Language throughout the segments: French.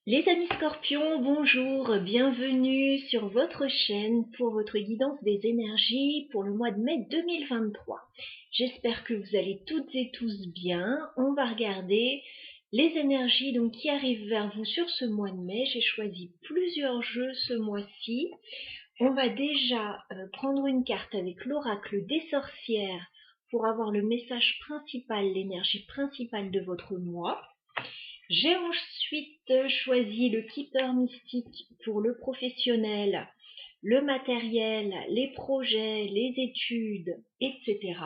Les amis scorpions, bonjour, bienvenue sur votre chaîne pour votre guidance des énergies pour le mois de mai 2023. J'espère que vous allez toutes et tous bien. On va regarder les énergies qui arrivent vers vous sur ce mois de mai. J'ai choisi plusieurs jeux ce mois-ci. On va déjà prendre une carte avec l'oracle des sorcières pour avoir le message principal, l'énergie principale de votre mois. J'ai ensuite choisi le Keeper mystique pour le professionnel, le matériel, les projets, les études, etc.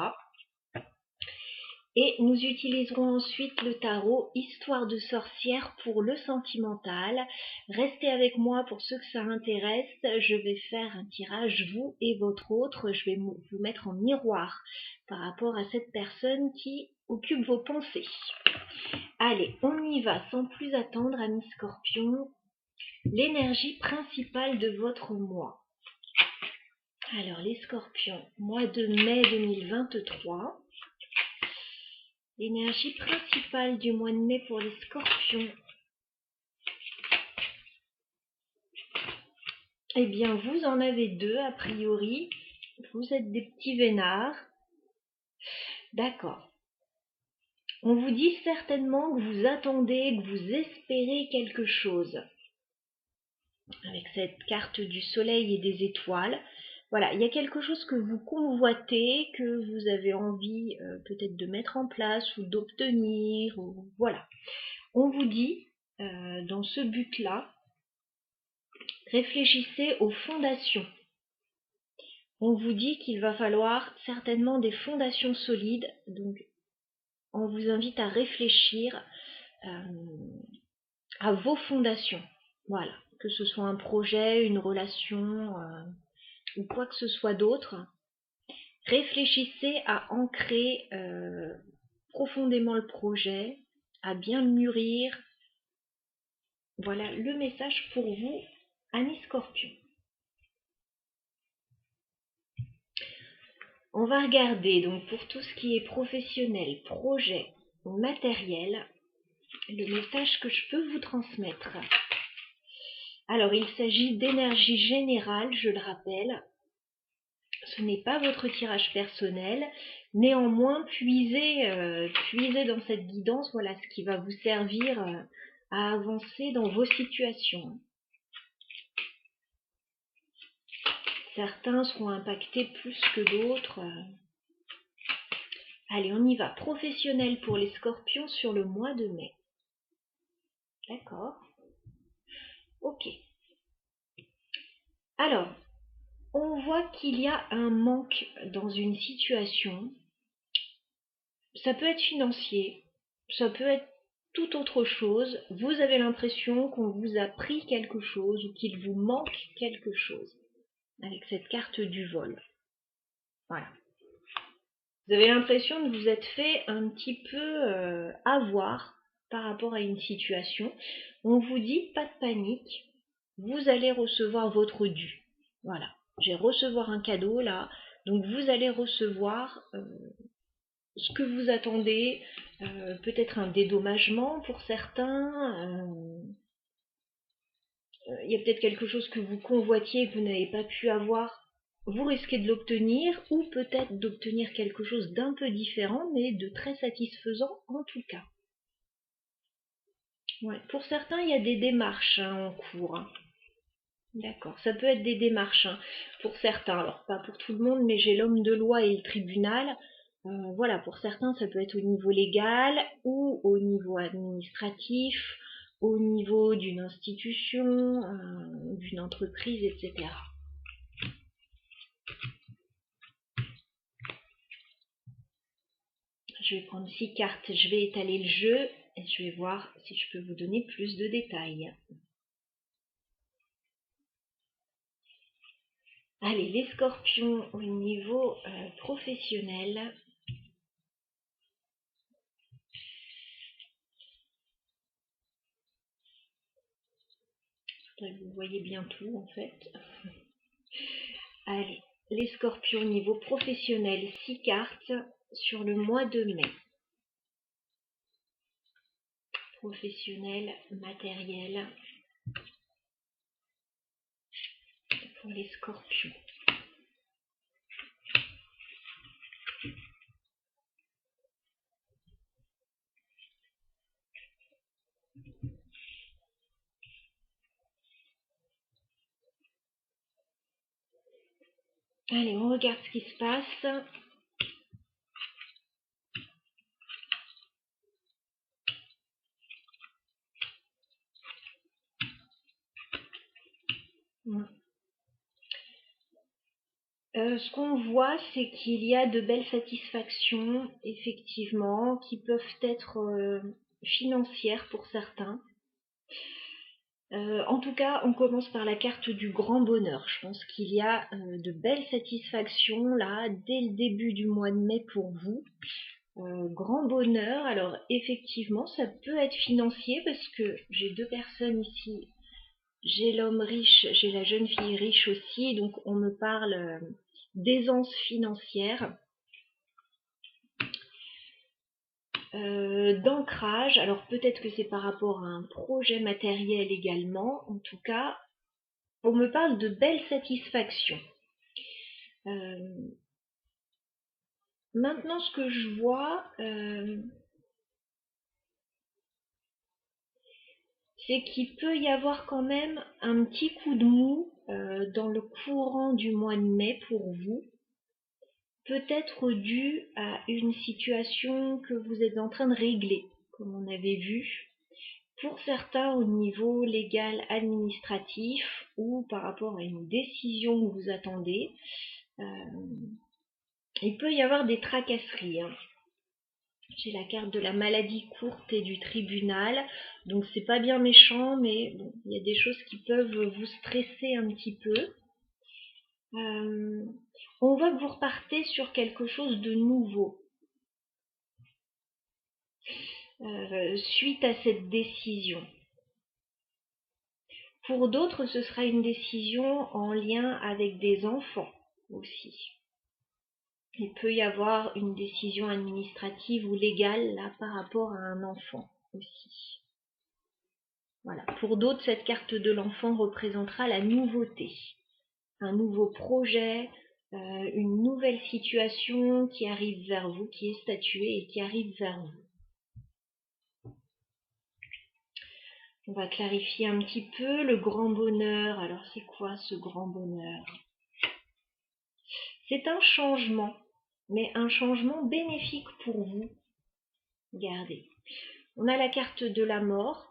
Et nous utiliserons ensuite le tarot Histoire de sorcière pour le sentimental. Restez avec moi pour ceux que ça intéresse. Je vais faire un tirage, vous et votre autre. Je vais vous mettre en miroir par rapport à cette personne qui occupe vos pensées. Allez, on y va sans plus attendre, amis scorpions. L'énergie principale de votre mois. Alors, les scorpions, mois de mai 2023. L'énergie principale du mois de mai pour les scorpions. Eh bien, vous en avez deux, a priori. Vous êtes des petits vénards. D'accord. On vous dit certainement que vous attendez, que vous espérez quelque chose. Avec cette carte du soleil et des étoiles. Voilà, il y a quelque chose que vous convoitez, que vous avez envie peut-être de mettre en place ou d'obtenir. Voilà. On vous dit, dans ce but-là, réfléchissez aux fondations. On vous dit qu'il va falloir certainement des fondations solides. Donc, on vous invite à réfléchir à vos fondations. Voilà. Que ce soit un projet, une relation ou quoi que ce soit d'autre. Réfléchissez à ancrer profondément le projet, à bien le mûrir. Voilà le message pour vous, amis scorpions. On va regarder donc pour tout ce qui est professionnel, projet, matériel, le message que je peux vous transmettre. Alors, il s'agit d'énergie générale, je le rappelle. Ce n'est pas votre tirage personnel. Néanmoins, puisez dans cette guidance, voilà ce qui va vous servir à avancer dans vos situations. Certains seront impactés plus que d'autres. Allez, on y va. Professionnel pour les scorpions sur le mois de mai. D'accord. Ok. Alors, on voit qu'il y a un manque dans une situation. Ça peut être financier, ça peut être toute autre chose. Vous avez l'impression qu'on vous a pris quelque chose ou qu'il vous manque quelque chose avec cette carte du vol. Voilà. Vous avez l'impression de vous être fait un petit peu avoir par rapport à une situation. On vous dit pas de panique, vous allez recevoir votre dû. Voilà, j'ai recevoir un cadeau là, donc vous allez recevoir ce que vous attendez, peut-être un dédommagement pour certains. Il y a peut-être quelque chose que vous convoitiez et que vous n'avez pas pu avoir. Vous risquez de l'obtenir ou peut-être d'obtenir quelque chose d'un peu différent mais de très satisfaisant en tout cas. Ouais. Pour certains, il y a des démarches en cours. D'accord, ça peut être des démarches pour certains. Alors pas pour tout le monde, mais j'ai l'homme de loi et le tribunal. Voilà, pour certains, ça peut être au niveau légal ou au niveau administratif, au niveau d'une institution, d'une entreprise, etc. Je vais prendre 6 cartes, je vais étaler le jeu et je vais voir si je peux vous donner plus de détails. Allez, les scorpions au niveau professionnel. Vous voyez bien tout en fait. Allez, les scorpions au niveau professionnel, 6 cartes sur le mois de mai. Professionnel, matériel. pour les scorpions. Allez, on regarde ce qui se passe. Ce qu'on voit, c'est qu'il y a de belles satisfactions, effectivement, qui peuvent être financières pour certains. En tout cas, on commence par la carte du grand bonheur. Je pense qu'il y a de belles satisfactions là, dès le début du mois de mai pour vous. Grand bonheur, alors effectivement, ça peut être financier parce que j'ai deux personnes ici. J'ai l'homme riche, j'ai la jeune fille riche aussi, donc on me parle d'aisance financière, d'ancrage. Alors peut-être que c'est par rapport à un projet matériel également. En tout cas, on me parle de belles satisfactions. Maintenant, ce que je vois, c'est qu'il peut y avoir quand même un petit coup de mou dans le courant du mois de mai pour vous. Peut-être dû à une situation que vous êtes en train de régler, comme on avait vu. Pour certains au niveau légal administratif ou par rapport à une décision que vous attendez. Il peut y avoir des tracasseries. J'ai la carte de la maladie courte et du tribunal, donc c'est pas bien méchant, mais bon, il y a des choses qui peuvent vous stresser un petit peu. On voit que vous repartez sur quelque chose de nouveau. Suite à cette décision. Pour d'autres, ce sera une décision en lien avec des enfants aussi. Il peut y avoir une décision administrative ou légale là par rapport à un enfant aussi. Voilà. Pour d'autres, cette carte de l'enfant représentera la nouveauté, un nouveau projet, une nouvelle situation qui arrive vers vous, qui est statuée et qui arrive vers vous. On va clarifier un petit peu le grand bonheur. Alors c'est quoi ce grand bonheur? C'est un changement, mais un changement bénéfique pour vous. Regardez. On a la carte de la mort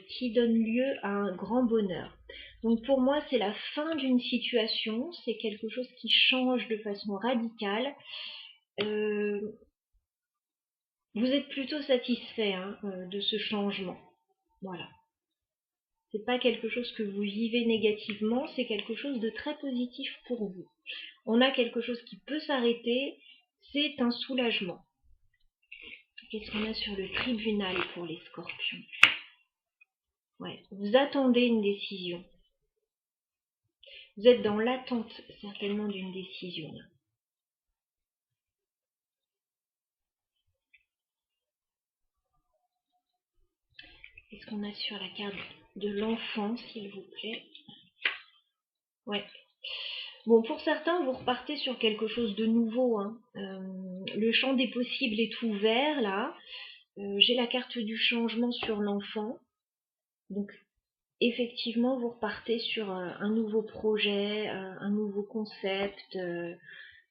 qui donne lieu à un grand bonheur. Donc pour moi, c'est la fin d'une situation, c'est quelque chose qui change de façon radicale. Vous êtes plutôt satisfait de ce changement. Voilà. C'est pas quelque chose que vous vivez négativement, c'est quelque chose de très positif pour vous. On a quelque chose qui peut s'arrêter, c'est un soulagement. Qu'est-ce qu'on a sur le tribunal pour les scorpions? Ouais, vous attendez une décision. Vous êtes dans l'attente certainement d'une décision. Qu'est-ce qu'on a sur la carte de l'enfant, s'il vous plaît? Ouais. Bon, pour certains, vous repartez sur quelque chose de nouveau. Le champ des possibles est ouvert, là. J'ai la carte du changement sur l'enfant. Donc, effectivement, vous repartez sur un nouveau projet, un nouveau concept,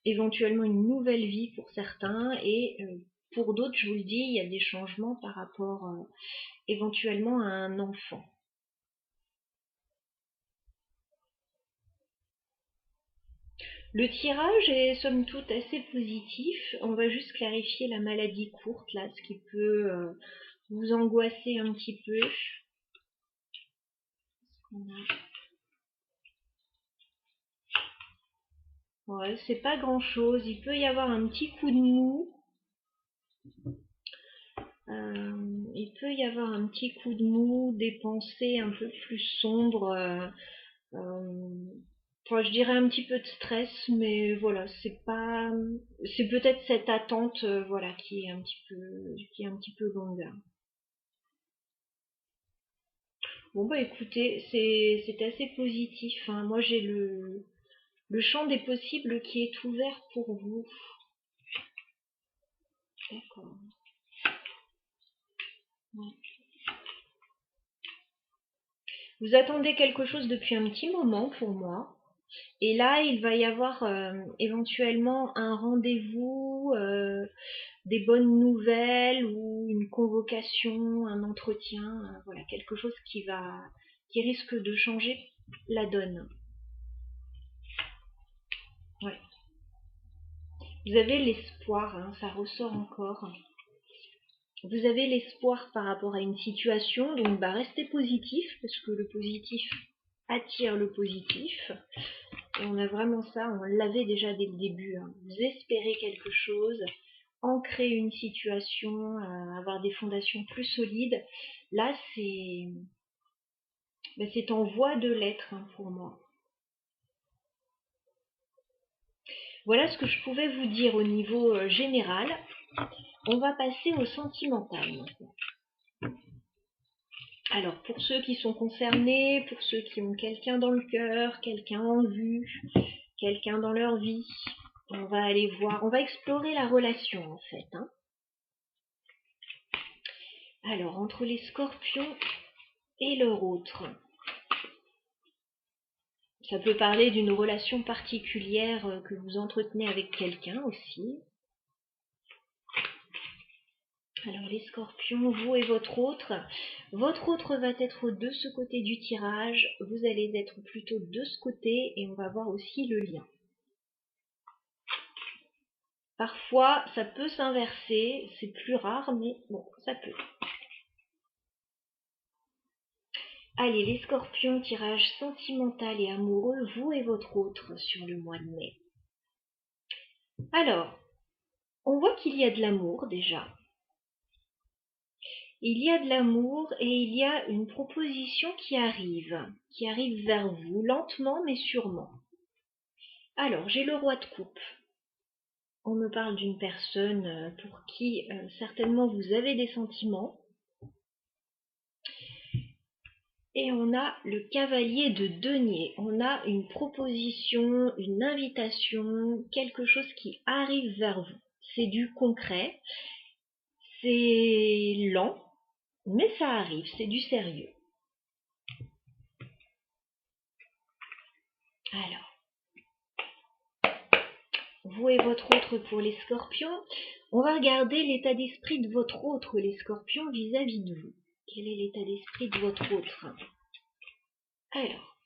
éventuellement une nouvelle vie pour certains. Et pour d'autres, je vous le dis, il y a des changements par rapport éventuellement à un enfant. Le tirage est somme toute assez positif. On va juste clarifier la maladie courte, là, ce qui peut vous angoisser un petit peu. Ouais, c'est pas grand chose. Il peut y avoir un petit coup de mou. Il peut y avoir un petit coup de mou, des pensées un peu plus sombres. Enfin, je dirais un petit peu de stress, mais voilà, c'est pas, c'est peut-être cette attente, voilà, qui est un petit peu longue. Bon bah écoutez, c'est assez positif, hein. Moi j'ai le champ des possibles qui est ouvert pour vous. D'accord. Ouais. Vous attendez quelque chose depuis un petit moment pour moi. Et là, il va y avoir éventuellement un rendez-vous, des bonnes nouvelles ou une convocation, un entretien, voilà, quelque chose qui risque de changer la donne. Ouais. Vous avez l'espoir, hein, ça ressort encore. Vous avez l'espoir par rapport à une situation, donc bah restez positif, parce que le positif attire le positif. Et on a vraiment ça, on l'avait déjà dès le début, hein. Vous espérez quelque chose, ancrer une situation, avoir des fondations plus solides. Là, c'est en voie de l'être, hein, pour moi. Voilà ce que je pouvais vous dire au niveau général. On va passer au sentimental maintenant. Alors, pour ceux qui sont concernés, pour ceux qui ont quelqu'un dans le cœur, quelqu'un en vue, quelqu'un dans leur vie, on va aller voir, on va explorer la relation en fait, hein. Alors, entre les scorpions et leur autre, ça peut parler d'une relation particulière que vous entretenez avec quelqu'un aussi. Alors les scorpions, vous et votre autre va être de ce côté du tirage, vous allez être plutôt de ce côté et on va voir aussi le lien. Parfois ça peut s'inverser, c'est plus rare mais bon, ça peut. Allez les scorpions, tirage sentimental et amoureux, vous et votre autre sur le mois de mai. Alors, on voit qu'il y a de l'amour déjà. Il y a de l'amour et il y a une proposition qui arrive vers vous, lentement mais sûrement. Alors, j'ai le roi de coupe. On me parle d'une personne pour qui certainement vous avez des sentiments. Et on a le cavalier de denier. On a une proposition, une invitation, quelque chose qui arrive vers vous. C'est du concret, c'est lent, mais ça arrive, c'est du sérieux. Alors, vous et votre autre pour les scorpions, on va regarder l'état d'esprit de votre autre, les scorpions, vis-à-vis de vous. Quel est l'état d'esprit de votre autre? Alors,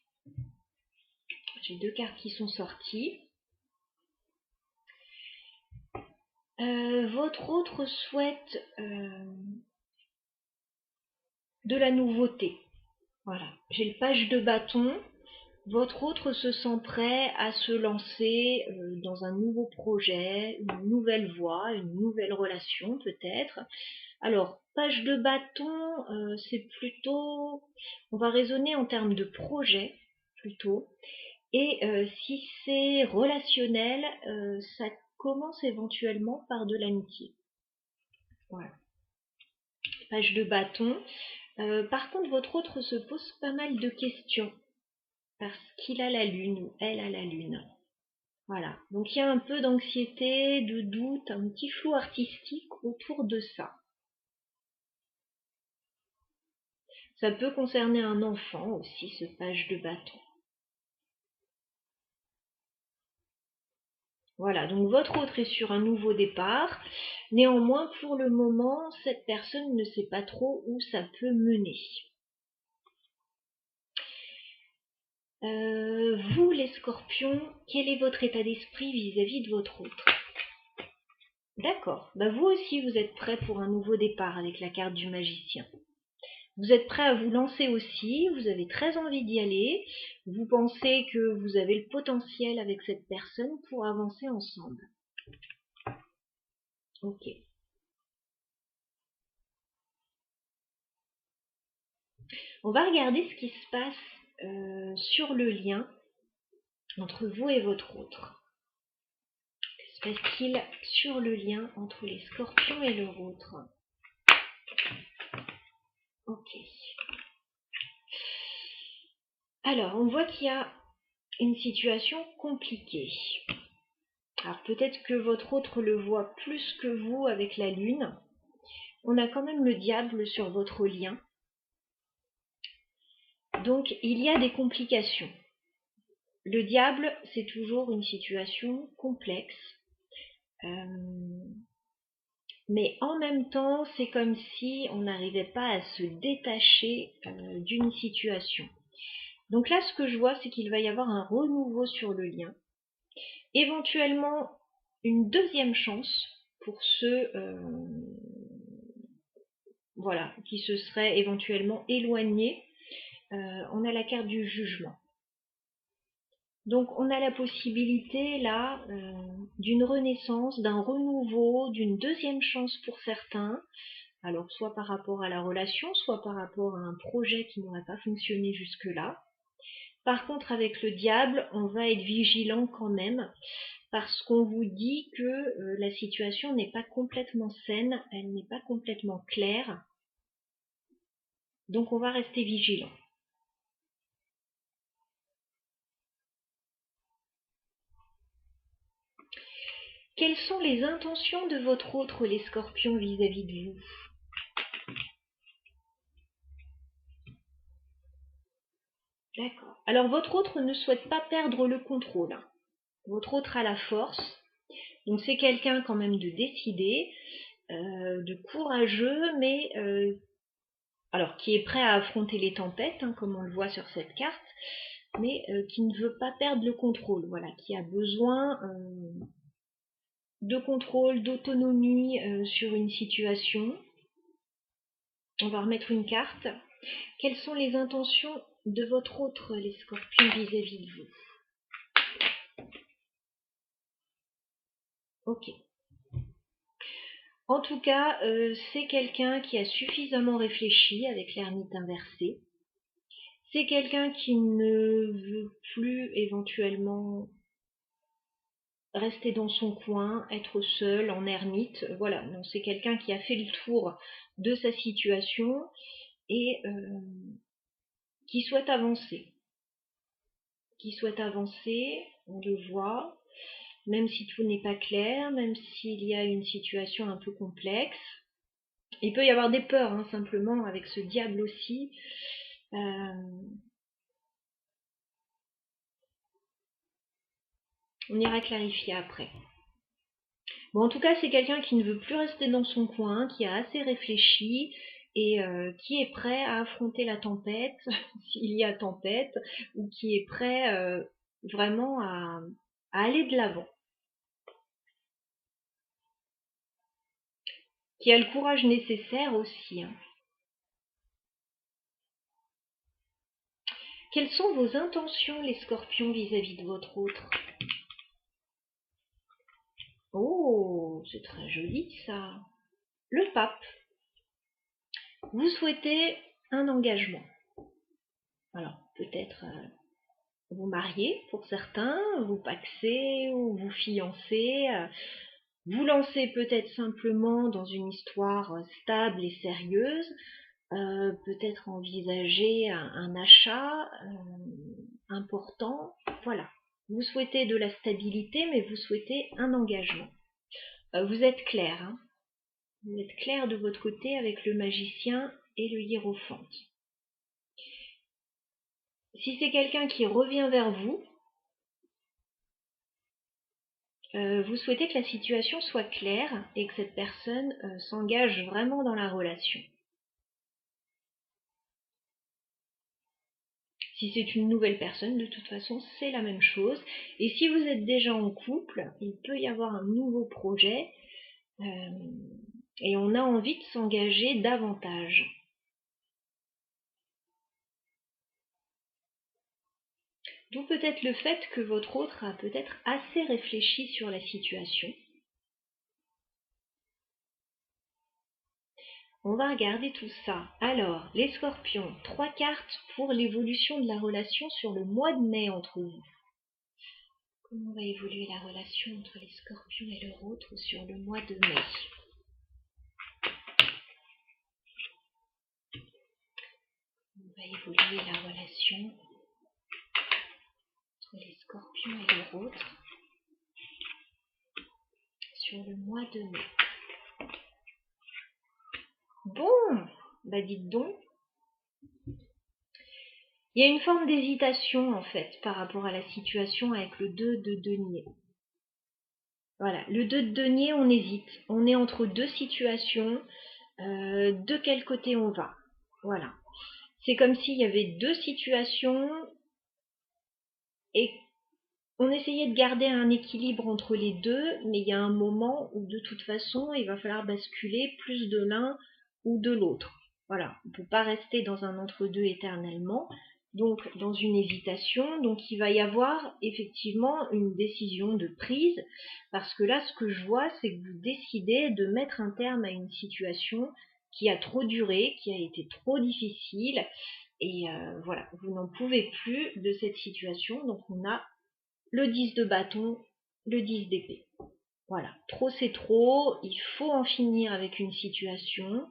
j'ai deux cartes qui sont sorties. Votre autre souhaite de la nouveauté. Voilà, j'ai le page de bâton. Votre autre se sent prêt à se lancer dans un nouveau projet, une nouvelle voie, une nouvelle relation peut-être. Alors, page de bâton, c'est plutôt, on va raisonner en termes de projet plutôt. Et si c'est relationnel, ça commence éventuellement par de l'amitié. Voilà. Page de bâton. Par contre, votre autre se pose pas mal de questions parce qu'il a la lune ou elle a la lune. Voilà. Donc il y a un peu d'anxiété, de doute, un petit flou artistique autour de ça. Ça peut concerner un enfant aussi, ce page de bâton. Voilà, donc votre autre est sur un nouveau départ. Néanmoins, pour le moment, cette personne ne sait pas trop où ça peut mener. Vous, les scorpions, quel est votre état d'esprit vis-à-vis de votre autre? D'accord, bah vous aussi vous êtes prêt pour un nouveau départ avec la carte du magicien. Vous êtes prêt à vous lancer aussi, vous avez très envie d'y aller, vous pensez que vous avez le potentiel avec cette personne pour avancer ensemble. Ok. On va regarder ce qui se passe sur le lien entre vous et votre autre. Que se passe-t-il sur le lien entre les scorpions et leur autre? Ok. Alors, on voit qu'il y a une situation compliquée. Alors, peut-être que votre autre le voit plus que vous avec la lune. On a quand même le diable sur votre lien. Donc, il y a des complications. Le diable, c'est toujours une situation complexe. Mais en même temps, c'est comme si on n'arrivait pas à se détacher d'une situation. Donc là, ce que je vois, c'est qu'il va y avoir un renouveau sur le lien. Éventuellement, une deuxième chance pour ceux voilà, qui se seraient éventuellement éloignés. On a la carte du jugement. Donc on a la possibilité là d'une renaissance, d'un renouveau, d'une deuxième chance pour certains. Alors soit par rapport à la relation, soit par rapport à un projet qui n'aurait pas fonctionné jusque-là. Par contre, avec le diable, on va être vigilant quand même, parce qu'on vous dit que la situation n'est pas complètement saine, elle n'est pas complètement claire. Donc on va rester vigilant. Quelles sont les intentions de votre autre, les scorpions, vis-à-vis de vous? D'accord. Alors votre autre ne souhaite pas perdre le contrôle. Votre autre a la force. Donc c'est quelqu'un quand même de décidé, de courageux, mais alors qui est prêt à affronter les tempêtes, comme on le voit sur cette carte, mais qui ne veut pas perdre le contrôle, voilà, qui a besoin de contrôle, d'autonomie sur une situation. On va remettre une carte. Quelles sont les intentions de votre autre, les scorpions, vis-à-vis de vous? Ok. En tout cas, c'est quelqu'un qui a suffisamment réfléchi avec l'ermite inversé. C'est quelqu'un qui ne veut plus éventuellement rester dans son coin, être seul, en ermite. Voilà, non, c'est quelqu'un qui a fait le tour de sa situation et qui souhaite avancer. Qui souhaite avancer, on le voit, même si tout n'est pas clair, même s'il y a une situation un peu complexe. Il peut y avoir des peurs, simplement, avec ce diable aussi. On ira clarifier après. Bon, en tout cas, c'est quelqu'un qui ne veut plus rester dans son coin, qui a assez réfléchi et qui est prêt à affronter la tempête, s'il y a tempête, ou qui est prêt vraiment à aller de l'avant. Qui a le courage nécessaire aussi. Quelles sont vos intentions, les scorpions, vis-à-vis de votre autre? Oh, c'est très joli ça. Le pape. Vous souhaitez un engagement. Alors, peut-être vous marier pour certains, vous paxer ou vous fiancer, vous lancer peut-être simplement dans une histoire stable et sérieuse, peut-être envisager un achat important, voilà. Vous souhaitez de la stabilité, mais vous souhaitez un engagement. Vous êtes clair, vous êtes clair de votre côté avec le magicien et le hiérophante. Si c'est quelqu'un qui revient vers vous, vous souhaitez que la situation soit claire et que cette personne s'engage vraiment dans la relation. Si c'est une nouvelle personne, de toute façon, c'est la même chose. Et si vous êtes déjà en couple, il peut y avoir un nouveau projet et on a envie de s'engager davantage. D'où peut-être le fait que votre autre a peut-être assez réfléchi sur la situation. On va regarder tout ça. Alors, les scorpions, 3 cartes pour l'évolution de la relation sur le mois de mai entre vous. Comment va évoluer la relation entre les scorpions et leur autre sur le mois de mai? Comment va évoluer la relation les scorpions et les autres sur le mois de mai. Bon, bah dites donc. Il y a une forme d'hésitation en fait par rapport à la situation avec le 2 de denier. Voilà, le 2 de denier, on hésite. On est entre deux situations. De quel côté on va? Voilà. C'est comme s'il y avait deux situations et on essayait de garder un équilibre entre les deux, mais il y a un moment où de toute façon, il va falloir basculer plus de l'un ou de l'autre. Voilà, on ne peut pas rester dans un entre-deux éternellement, donc dans une hésitation. Donc il va y avoir effectivement une décision de prise, parce que là, ce que je vois, c'est que vous décidez de mettre un terme à une situation qui a trop duré, qui a été trop difficile, et voilà, vous n'en pouvez plus de cette situation. Donc on a le 10 de bâton, le 10 d'épée. Voilà, trop c'est trop, il faut en finir avec une situation.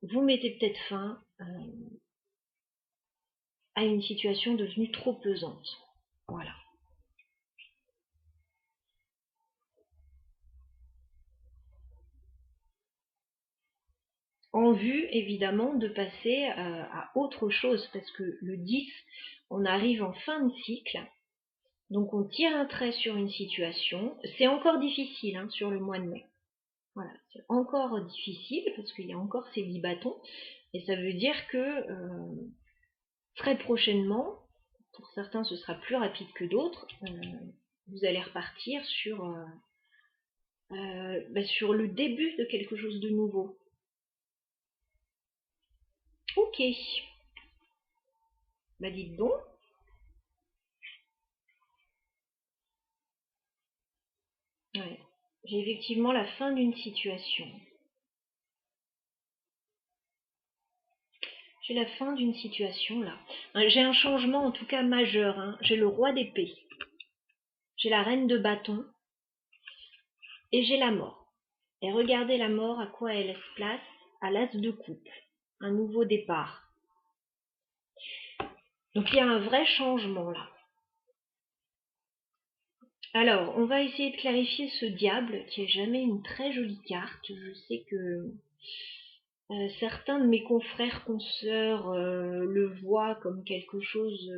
Vous mettez peut-être fin à une situation devenue trop pesante. Voilà. En vue, évidemment, de passer à autre chose, parce que le 10, on arrive en fin de cycle, donc on tire un trait sur une situation. C'est encore difficile hein, sur le mois de mai. Voilà, c'est encore difficile parce qu'il y a encore ces 10 bâtons. Et ça veut dire que très prochainement, pour certains ce sera plus rapide que d'autres, vous allez repartir sur le début de quelque chose de nouveau. Ok. Bah dites donc. Ouais. J'ai effectivement la fin d'une situation. J'ai la fin d'une situation là. J'ai un changement en tout cas majeur. Hein. J'ai le roi d'épée. J'ai la reine de bâton. Et j'ai la mort. Et regardez la mort, à quoi elle laisse place? À l'as de coupe. Un nouveau départ. Donc il y a un vrai changement là. Alors, on va essayer de clarifier ce diable, qui est jamais une très jolie carte. Je sais que certains de mes confrères, consoeurs le voient comme quelque chose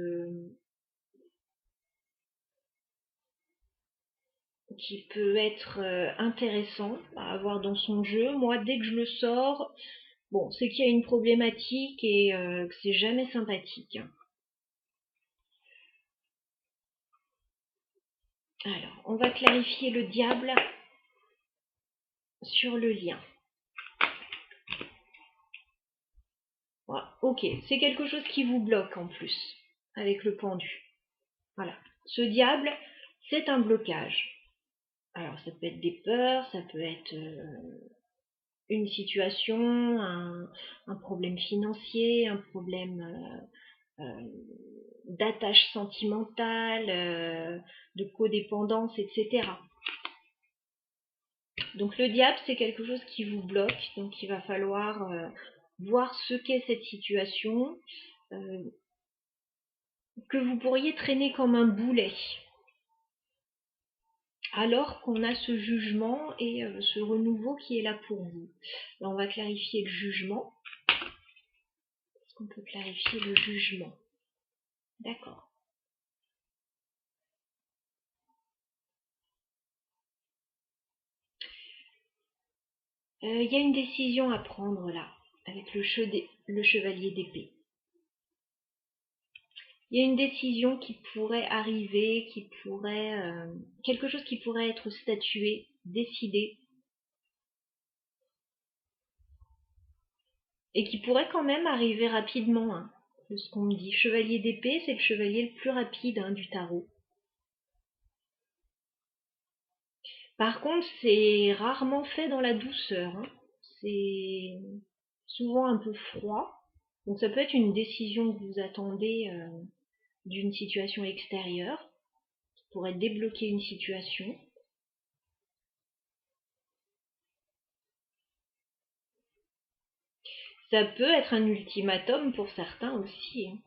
qui peut être intéressant à avoir dans son jeu. Moi, dès que je le sors, bon, c'est qu'il y a une problématique et que c'est jamais sympathique. Alors, on va clarifier le diable sur le lien. Voilà. Ok, c'est quelque chose qui vous bloque en plus, avec le pendu. Voilà. Ce diable, c'est un blocage. Alors, ça peut être des peurs, ça peut être une situation, un problème financier, un problème d'attache sentimentale, de codépendance, etc. Donc le diable, c'est quelque chose qui vous bloque, donc il va falloir voir ce qu'est cette situation, que vous pourriez traîner comme un boulet, alors qu'on a ce jugement et ce renouveau qui est là pour vous. Là, on va clarifier le jugement. Est-ce qu'on peut clarifier le jugement? D'accord. Il y a une décision à prendre là, avec le chevalier d'épée. Il y a une décision qui pourrait arriver, quelque chose qui pourrait être statué, décidé, et qui pourrait quand même arriver rapidement, hein, de ce qu'on me dit. Chevalier d'épée, c'est le chevalier le plus rapide hein, du tarot. Par contre, c'est rarement fait dans la douceur. Hein. C'est souvent un peu froid. Donc ça peut être une décision que vous attendez d'une situation extérieure, qui pourrait débloquer une situation. Ça peut être un ultimatum pour certains aussi. Hein.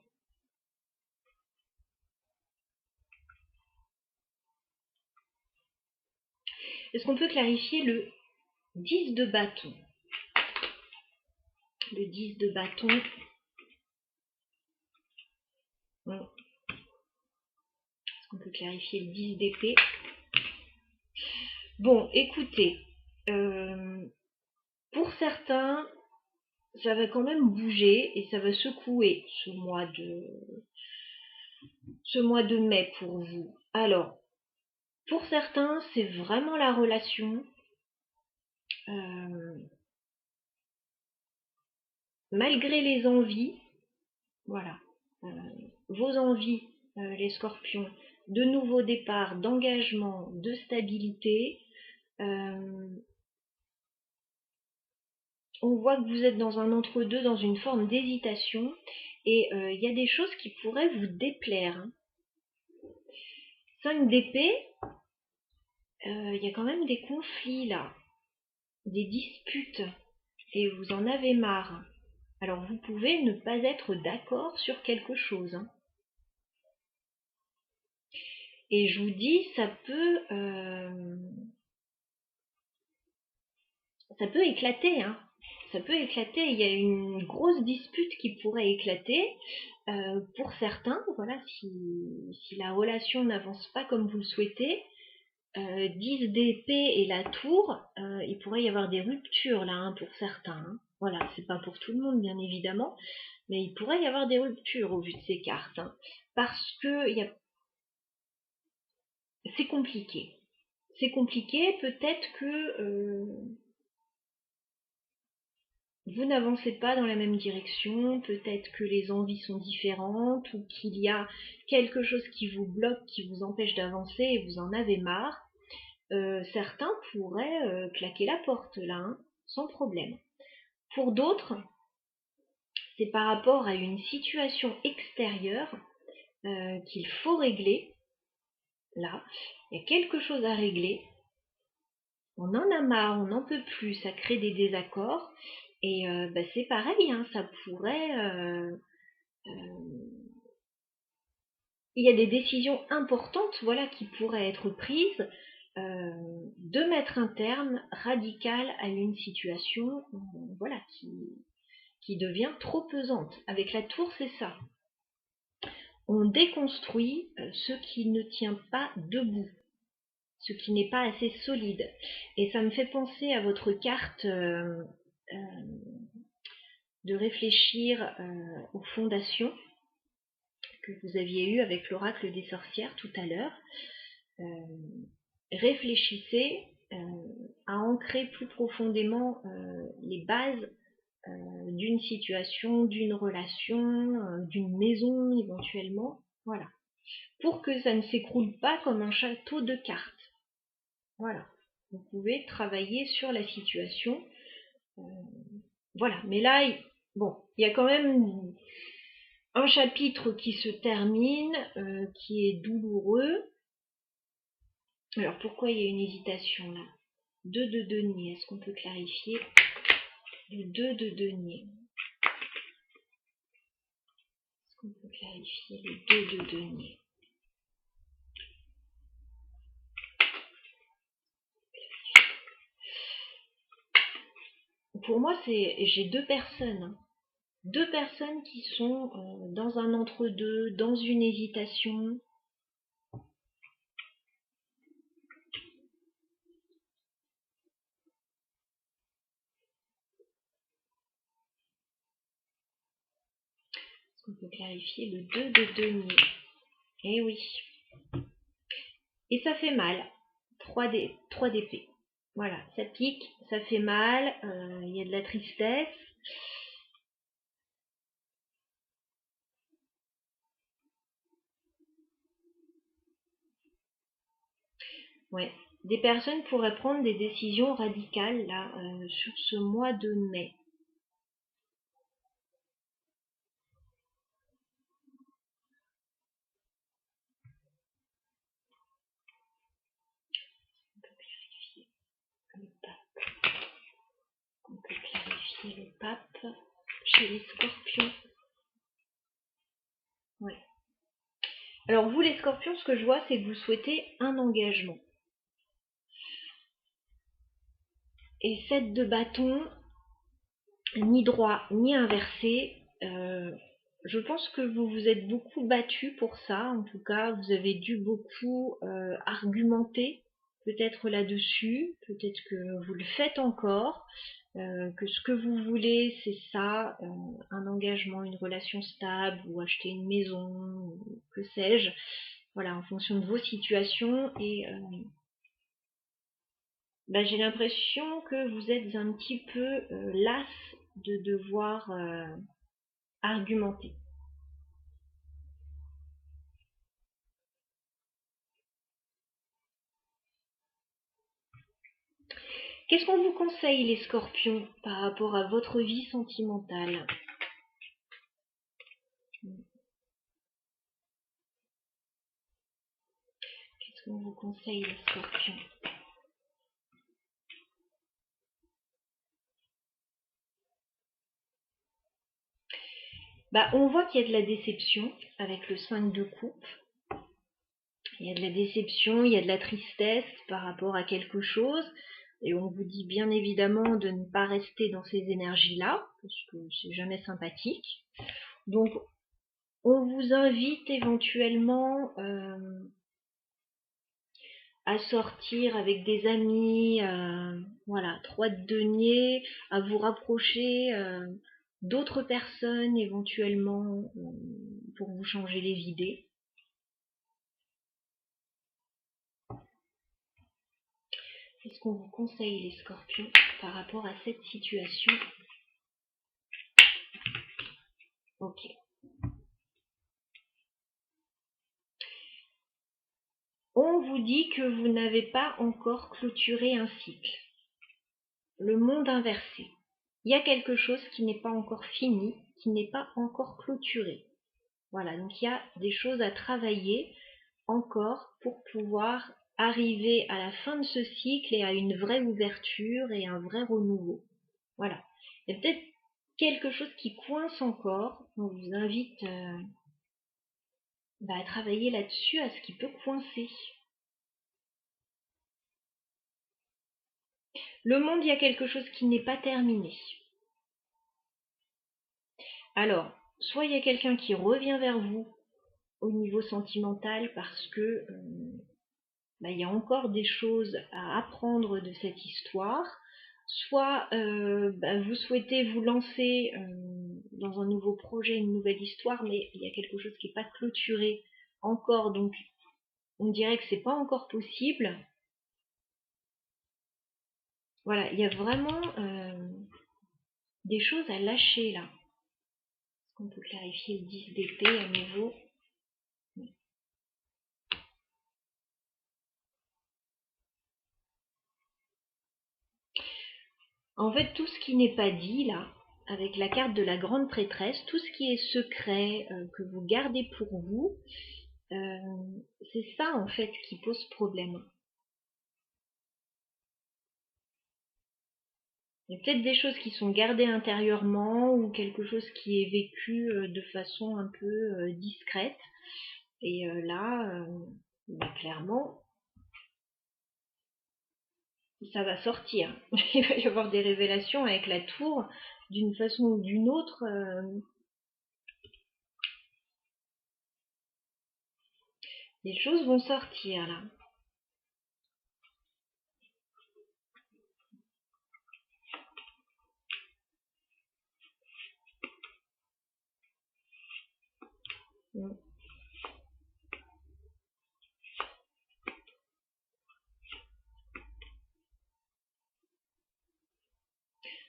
Est-ce qu'on peut clarifier le 10 de bâton? Le 10 de bâton. Est-ce qu'on peut clarifier le 10 d'épée? Bon, écoutez, pour certains, ça va quand même bouger et ça va secouer ce mois de mai pour vous. Alors, pour certains, c'est vraiment la relation. Malgré les envies, voilà, vos envies, les scorpions, de nouveaux départs, d'engagement, de stabilité, on voit que vous êtes dans un entre-deux, dans une forme d'hésitation, et il y a des choses qui pourraient vous déplaire. Hein. 5 d'épée, il y a quand même des conflits là, des disputes, et vous en avez marre. Alors vous pouvez ne pas être d'accord sur quelque chose. Hein. Et je vous dis, ça peut éclater. Hein. Ça peut éclater. Il y a une grosse dispute qui pourrait éclater. Pour certains, voilà, si la relation n'avance pas comme vous le souhaitez, 10 d'épée et la tour, il pourrait y avoir des ruptures là, hein, pour certains. Hein. Voilà, c'est pas pour tout le monde bien évidemment, mais il pourrait y avoir des ruptures au vu de ces cartes, hein, parce que c'est compliqué. C'est compliqué, peut-être que vous n'avancez pas dans la même direction, peut-être que les envies sont différentes, ou qu'il y a quelque chose qui vous bloque, qui vous empêche d'avancer et vous en avez marre. Certains pourraient claquer la porte là, hein, sans problème. Pour d'autres, c'est par rapport à une situation extérieure qu'il faut régler. Là, il y a quelque chose à régler. On en a marre, on n'en peut plus, ça crée des désaccords. Et c'est pareil, hein, ça pourrait... il y a des décisions importantes, voilà, qui pourraient être prises de mettre un terme radical à une situation, voilà, qui devient trop pesante. Avec la tour, c'est ça. On déconstruit ce qui ne tient pas debout, ce qui n'est pas assez solide. Et ça me fait penser à votre carte de réfléchir aux fondations que vous aviez eues avec l'oracle des sorcières tout à l'heure. Réfléchissez à ancrer plus profondément les bases d'une situation, d'une relation, d'une maison éventuellement, voilà, pour que ça ne s'écroule pas comme un château de cartes. Voilà, vous pouvez travailler sur la situation, voilà, mais là, bon, il y a quand même un chapitre qui se termine, qui est douloureux. Alors pourquoi il y a une hésitation là? 2 de denier, est-ce qu'on peut clarifier? Le 2 de denier. Est-ce qu'on peut clarifier le 2 de denier? Pour moi, j'ai deux personnes. Hein. Deux personnes qui sont dans un entre-deux, dans une hésitation. Est-ce qu'on peut clarifier le 2 de denier? Eh oui. Et ça fait mal. 3 d'épée. Voilà, ça pique, ça fait mal, il y a de la tristesse. Ouais, des personnes pourraient prendre des décisions radicales là sur ce mois de mai. On peut clarifier le pape chez les scorpions. Ouais. Alors vous les scorpions, ce que je vois, c'est que vous souhaitez un engagement. Et 7 de bâton, ni droit ni inversé. Je pense que vous vous êtes beaucoup battu pour ça. En tout cas, vous avez dû beaucoup argumenter peut-être là-dessus. Peut-être que vous le faites encore. Que ce que vous voulez, c'est ça, un engagement, une relation stable, ou acheter une maison, que sais-je. Voilà, en fonction de vos situations. Et j'ai l'impression que vous êtes un petit peu las de devoir argumenter. Qu'est-ce qu'on vous conseille, les scorpions, par rapport à votre vie sentimentale? Qu'est-ce qu'on vous conseille, les scorpions? On voit qu'il y a de la déception avec le 5 de coupe. Il y a de la déception, il y a de la tristesse par rapport à quelque chose. Et on vous dit bien évidemment de ne pas rester dans ces énergies-là, parce que c'est jamais sympathique. Donc, on vous invite éventuellement à sortir avec des amis, voilà, 3 de denier, à vous rapprocher d'autres personnes éventuellement pour vous changer les idées. Qu'est-ce qu'on vous conseille, les scorpions, par rapport à cette situation? Ok. On vous dit que vous n'avez pas encore clôturé un cycle. Le monde inversé. Il y a quelque chose qui n'est pas encore fini, qui n'est pas encore clôturé. Voilà, donc il y a des choses à travailler encore pour pouvoir arriver à la fin de ce cycle et à une vraie ouverture et un vrai renouveau. Voilà. Il y a peut-être quelque chose qui coince encore. On vous invite à travailler là-dessus, à ce qui peut coincer. Le monde, il y a quelque chose qui n'est pas terminé. Alors, soit il y a quelqu'un qui revient vers vous au niveau sentimental parce que il y a encore des choses à apprendre de cette histoire, soit vous souhaitez vous lancer dans un nouveau projet, une nouvelle histoire, mais il y a quelque chose qui n'est pas clôturé encore, donc on dirait que c'est pas encore possible. Voilà, il y a vraiment des choses à lâcher là. Est-ce qu'on peut clarifier le 10 d'épée à nouveau? En fait, tout ce qui n'est pas dit là, avec la carte de la grande prêtresse, tout ce qui est secret, que vous gardez pour vous, c'est ça en fait qui pose problème. Il y a peut-être des choses qui sont gardées intérieurement ou quelque chose qui est vécu de façon un peu discrète. Et là, clairement, ça va sortir. Il va y avoir des révélations avec la tour d'une façon ou d'une autre. Les choses vont sortir là.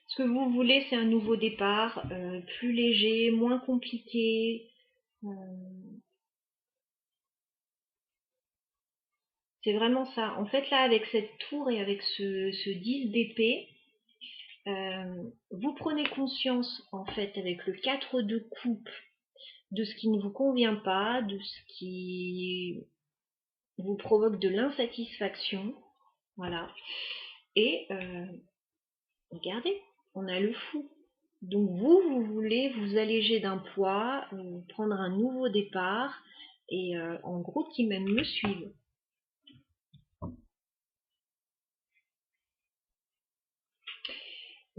Ce que vous voulez, c'est un nouveau départ, plus léger, moins compliqué. C'est vraiment ça. En fait, là, avec cette tour et avec ce 10 d'épée, vous prenez conscience, en fait, avec le 4 de coupe, de ce qui ne vous convient pas, de ce qui vous provoque de l'insatisfaction. Voilà. Et regardez, on a le fou. Donc vous voulez vous alléger d'un poids, prendre un nouveau départ, et en gros qui même me suivent.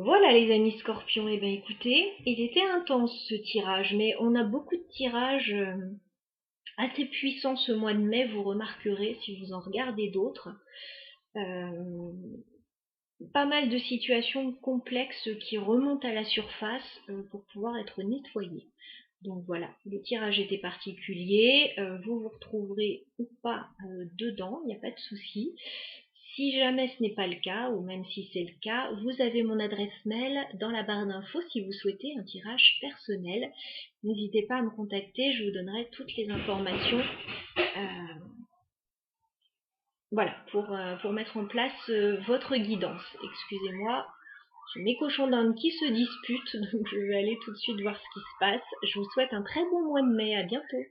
Voilà les amis scorpions, et bien écoutez, il était intense ce tirage, mais on a beaucoup de tirages assez puissants ce mois de mai, vous remarquerez si vous en regardez d'autres. Pas mal de situations complexes qui remontent à la surface pour pouvoir être nettoyées. Donc voilà, le tirage était particulier, vous vous retrouverez ou pas dedans, il n'y a pas de souci. Si jamais ce n'est pas le cas, ou même si c'est le cas, vous avez mon adresse mail dans la barre d'infos si vous souhaitez un tirage personnel. N'hésitez pas à me contacter, je vous donnerai toutes les informations voilà, pour mettre en place votre guidance. Excusez-moi, j'ai mes cochons d'Inde qui se disputent, donc je vais aller tout de suite voir ce qui se passe. Je vous souhaite un très bon mois de mai, à bientôt.